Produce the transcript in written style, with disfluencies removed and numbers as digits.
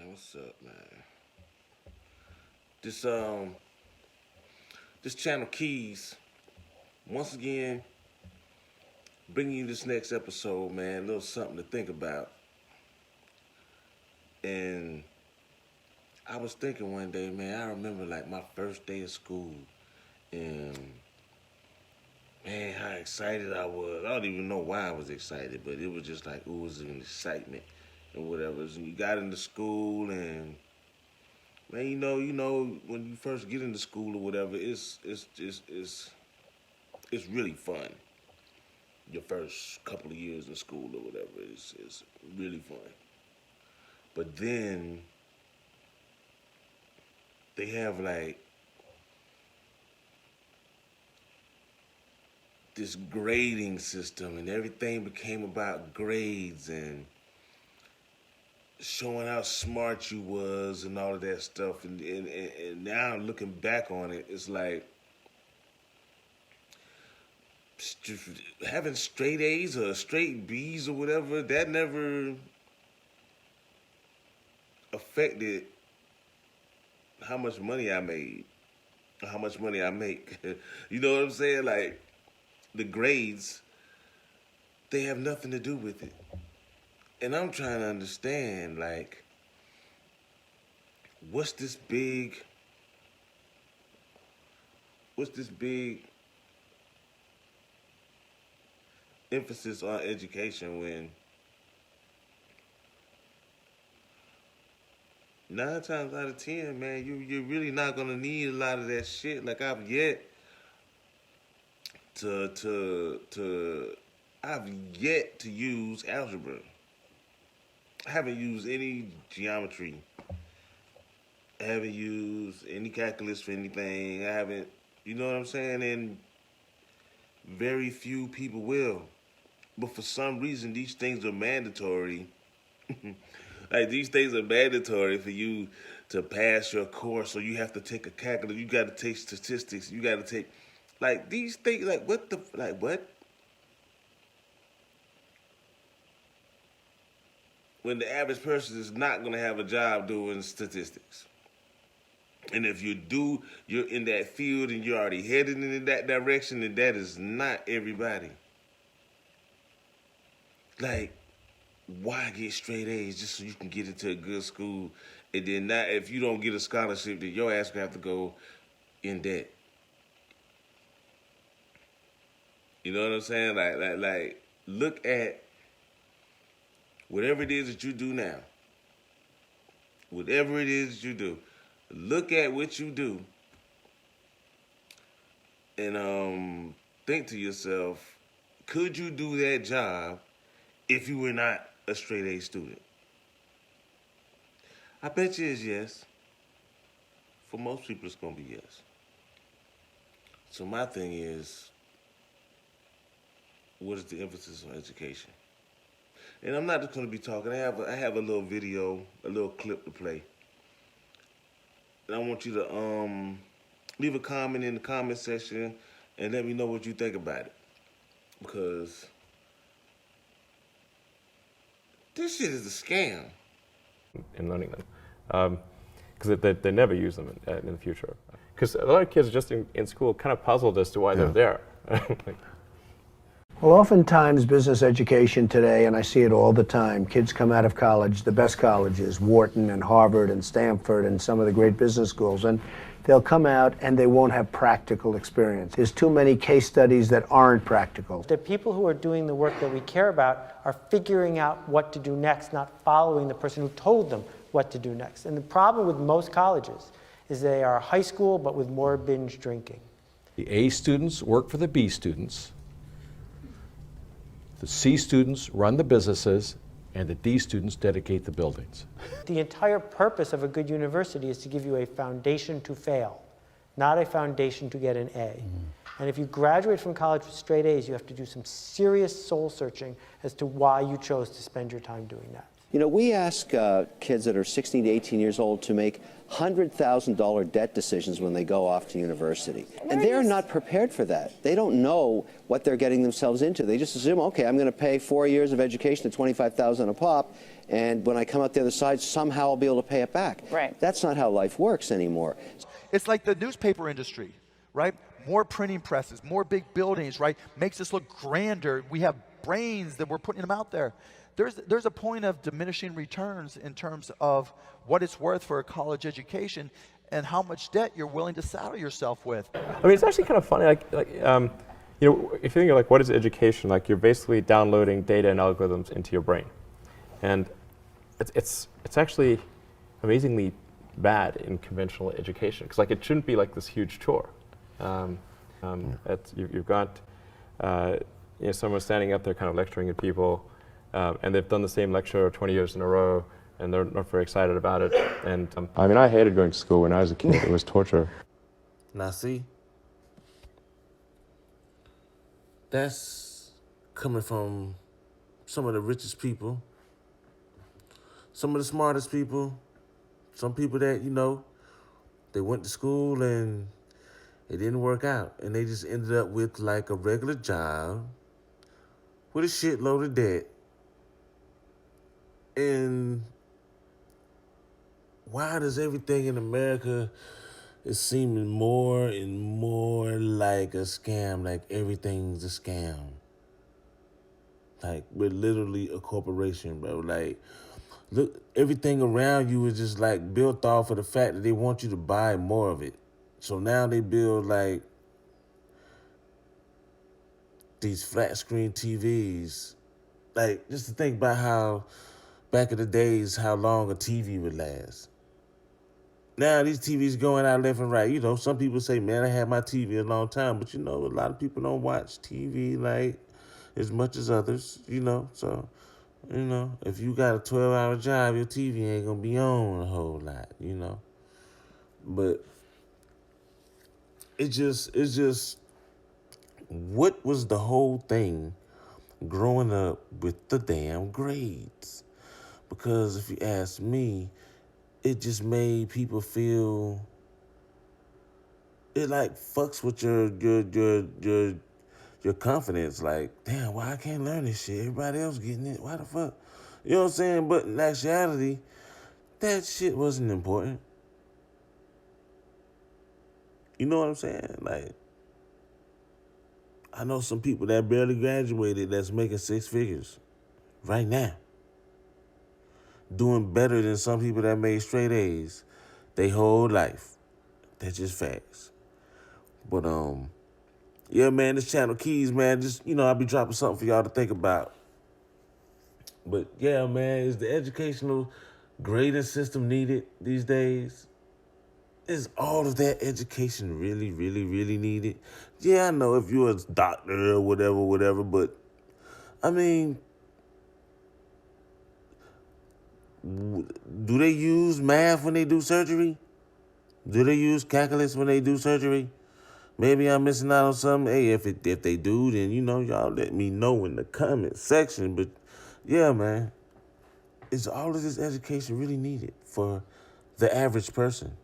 What's up, man? This channel Keys once again bringing you this next episode, man. A little something to think about. And I was thinking one day, man. I remember like my first day of school, and man, how excited I was. I don't even know why I was excited, but it was just like it was an excitement and whatever. And you got into school and man, you know, when you first get into school or whatever, it's really fun. Your first couple of years in school or whatever is really fun. But then they have like this grading system, and everything became about grades and showing how smart you was and all of that stuff. And now looking back on it, it's like having straight A's or straight B's or whatever, that never affected how much money I made or how much money I make. You know what I'm saying? Like, the grades, they have nothing to do with it. And I'm trying to understand, like, what's this big emphasis on education when 9 times out of 10, man, you're really not gonna need a lot of that shit. Like, I've yet to use algebra. I haven't used any geometry. I haven't used any calculus for anything. I haven't, you know what I'm saying? And very few people will. But for some reason, these things are mandatory. Like, these things are mandatory for you to pass your course. So you have to take a calculus. You got to take statistics. You got to take, like, these things, like, what? When the average person is not going to have a job doing statistics. And if you do, you're in that field and you're already headed in that direction, and that is not everybody. Like, why get straight A's just so you can get into a good school? And then not, if you don't get a scholarship, then your ass gonna have to go in debt. You know what I'm saying? Like, look at whatever it is that you do now. Whatever it is that you do, look at what you do, and think to yourself, could you do that job if you were not a straight A student? I bet you it's yes. For most people, it's gonna be yes. So my thing is, what is the emphasis on education? And I'm not just gonna be talking. I have a little video, a little clip to play. And I want you to leave a comment in the comment section and let me know what you think about it. Because this shit is a scam. In learning them, because they never use them in the future. Because a lot of kids are just in school kind of puzzled as to why they're there. Like, well, oftentimes business education today, and I see it all the time, kids come out of college, the best colleges, Wharton and Harvard and Stanford and some of the great business schools, and they'll come out and they won't have practical experience. There's too many case studies that aren't practical. The people who are doing the work that we care about are figuring out what to do next, not following the person who told them what to do next. And the problem with most colleges is they are high school, but with more binge drinking. The A students work for the B students. The C students run the businesses, and the D students dedicate the buildings. The entire purpose of a good university is to give you a foundation to fail, not a foundation to get an A. And if you graduate from college with straight A's, you have to do some serious soul searching as to why you chose to spend your time doing that. You know, we ask kids that are 16 to 18 years old to make $100,000 debt decisions when they go off to university. And they're not prepared for that. They don't know what they're getting themselves into. They just assume, okay, I'm going to pay 4 years of education at $25,000 a pop, and when I come out the other side, somehow I'll be able to pay it back. Right. That's not how life works anymore. It's like the newspaper industry, right? More printing presses, more big buildings, right? Makes us look grander. We have brains that we're putting them out there. There's a point of diminishing returns in terms of what it's worth for a college education and how much debt you're willing to saddle yourself with. I mean, it's actually kind of funny. You know, if you think of like what is education, like you're basically downloading data and algorithms into your brain, and it's actually amazingly bad in conventional education because like it shouldn't be like this huge chore. You've got you know, someone standing up there kind of lecturing at people. And they've done the same lecture 20 years in a row, and they're not very excited about it. And I mean, I hated going to school when I was a kid. It was torture. Now see, that's coming from some of the richest people, some of the smartest people, some people that, you know, they went to school and it didn't work out, and they just ended up with like a regular job with a shitload of debt. And why does everything in America is seeming more and more like a scam, like everything's a scam? Like, we're literally a corporation, bro. Like, look, everything around you is just like built off of the fact that they want you to buy more of it. So now they build like these flat screen TVs. Like, just to think about how back in the days, how long a TV would last. Now these TVs going out left and right. You know, some people say, man, I had my TV a long time. But, you know, a lot of people don't watch TV, like, as much as others, you know. So, you know, if you got a 12-hour job, your TV ain't going to be on a whole lot, you know. But it's just, what was the whole thing growing up with the damn grades? Because if you ask me, it just made people feel, it like fucks with your confidence. Like, damn, why I can't learn this shit? Everybody else getting it. Why the fuck? You know what I'm saying? But in actuality, that shit wasn't important. You know what I'm saying? Like, I know some people that barely graduated that's making 6 figures right now. Doing better than some people that made straight A's their whole life. That's just facts. But, yeah, man, this channel Keys, man, just, you know, I'll be dropping something for y'all to think about. But, yeah, man, is the educational grading system needed these days? Is all of that education really, really, really needed? Yeah, I know if you're a doctor or whatever, but, I mean, do they use math when they do surgery? Do they use calculus when they do surgery? Maybe I'm missing out on something. Hey, if they do, then, you know, y'all let me know in the comment section. But, yeah, man, is all of this education really needed for the average person?